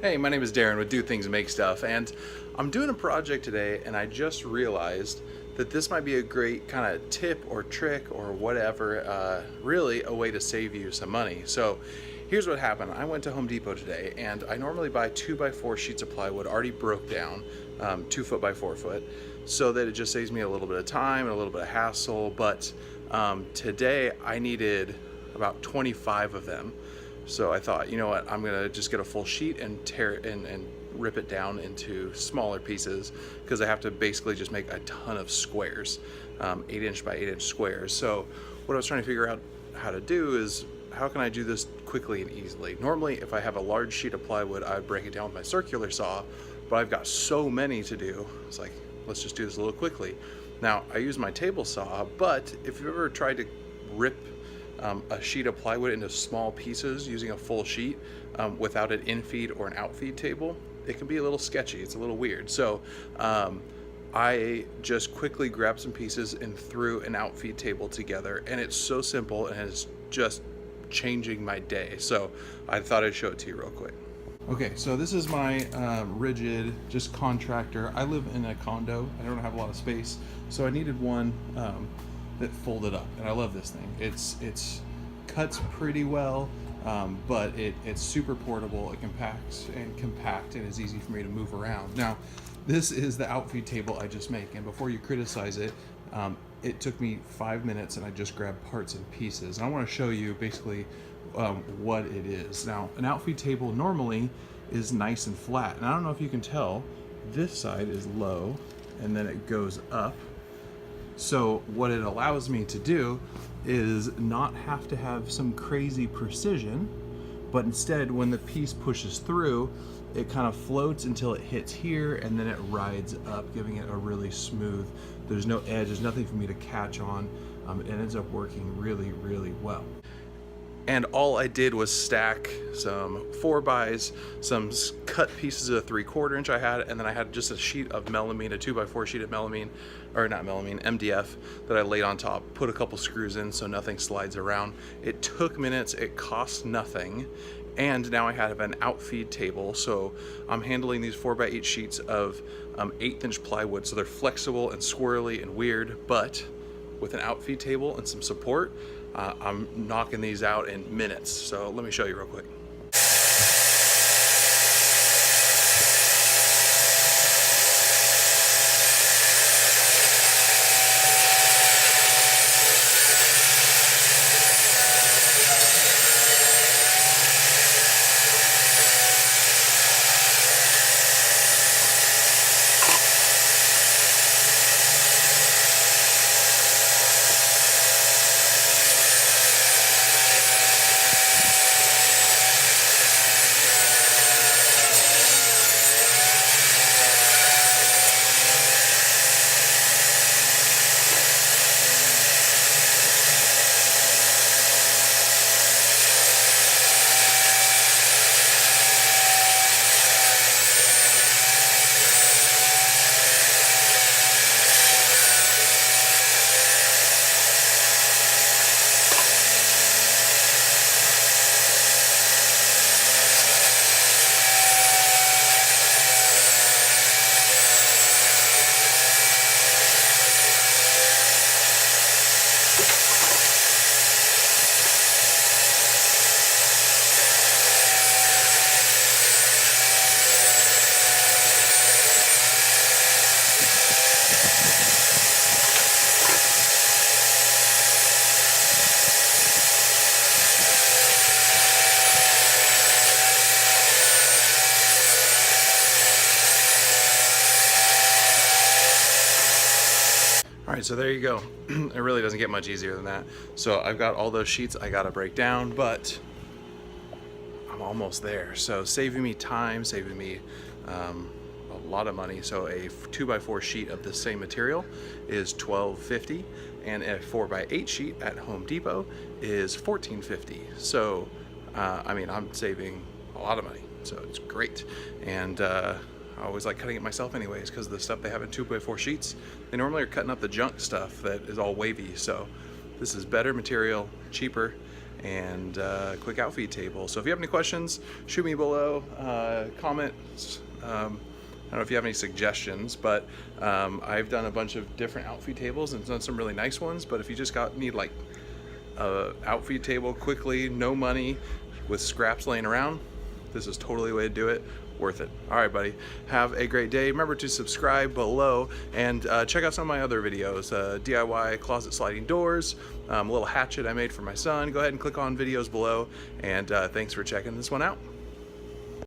Hey, my name is Darren with Do Things Make Stuff, and I'm doing a project today, and I just realized that this might be a great kind of tip or trick or whatever, really a way to save you some money. So here's what happened. I went to Home Depot today, and I normally buy 2x4 sheets of plywood already broke down, 2 foot by 4 foot, so that it just saves me a little bit of time and a little bit of hassle. But today I needed about 25 of them. So I thought, you know what, I'm gonna just get a full sheet and tear it and rip it down into smaller pieces, because I have to basically just make a ton of squares, 8" by 8" squares. So what I was trying to figure out how to do is, how can I do this quickly and easily? Normally, if I have a large sheet of plywood, I would break it down with my circular saw, but I've got so many to do. It's like, let's just do this a little quickly. Now, I use my table saw, but if you've ever tried to rip a sheet of plywood into small pieces using a full sheet without an in-feed or an out-feed table, it can be a little sketchy. It's a little weird. So I just quickly grabbed some pieces and threw an out-feed table together, and it's so simple and it's just changing my day. So I thought I'd show it to you real quick. Okay, so this is my rigid, just contractor. I live in a condo. I don't have a lot of space, so I needed one that folded up, and I love this thing. It's cuts pretty well, but it's super portable. It compacts and compact, and it's easy for me to move around. Now, this is the outfeed table I just make, and before you criticize it, it took me 5 minutes, and I just grabbed parts and pieces. And I want to show you basically what it is. Now, an outfeed table normally is nice and flat, and I don't know if you can tell, this side is low, and then it goes up. So what it allows me to do is not have to have some crazy precision, but instead when the piece pushes through, it kind of floats until it hits here, and then it rides up, giving it a really smooth, there's no edge, there's nothing for me to catch on. It ends up working really, really well. And all I did was stack some 4x, some cut pieces of 3/4 inch I had, and then I had just a sheet of melamine, a 2x4 sheet of melamine, or not melamine, MDF, that I laid on top, put a couple screws in so nothing slides around. It took minutes, it cost nothing, and now I have an outfeed table, so I'm handling these 4x8 sheets of 1/8" plywood, so they're flexible and swirly and weird, but with an outfeed table and some support, I'm knocking these out in minutes. So let me show you real quick. All right, so there you go. It really doesn't get much easier than that. So I've got all those sheets I gotta break down, but I'm almost there. So saving me time, saving me a lot of money. So a 2x4 sheet of the same material is $12.50, and a 4x8 sheet at Home Depot is $14.50. So I mean, I'm saving a lot of money, so it's great. And I always like cutting it myself anyways, because the stuff they have in 2x4 sheets, they normally are cutting up the junk stuff that is all wavy. So this is better material, cheaper, and quick outfeed table. So if you have any questions, shoot me below, comments. I don't know if you have any suggestions, but I've done a bunch of different outfeed tables and done some really nice ones. But if you just need like a outfeed table quickly, no money, with scraps laying around, this is totally the way to do it. Worth it. All right, buddy. Have a great day. Remember to subscribe below and check out some of my other videos. DIY closet sliding doors, a little hatchet I made for my son. Go ahead and click on videos below. And thanks for checking this one out.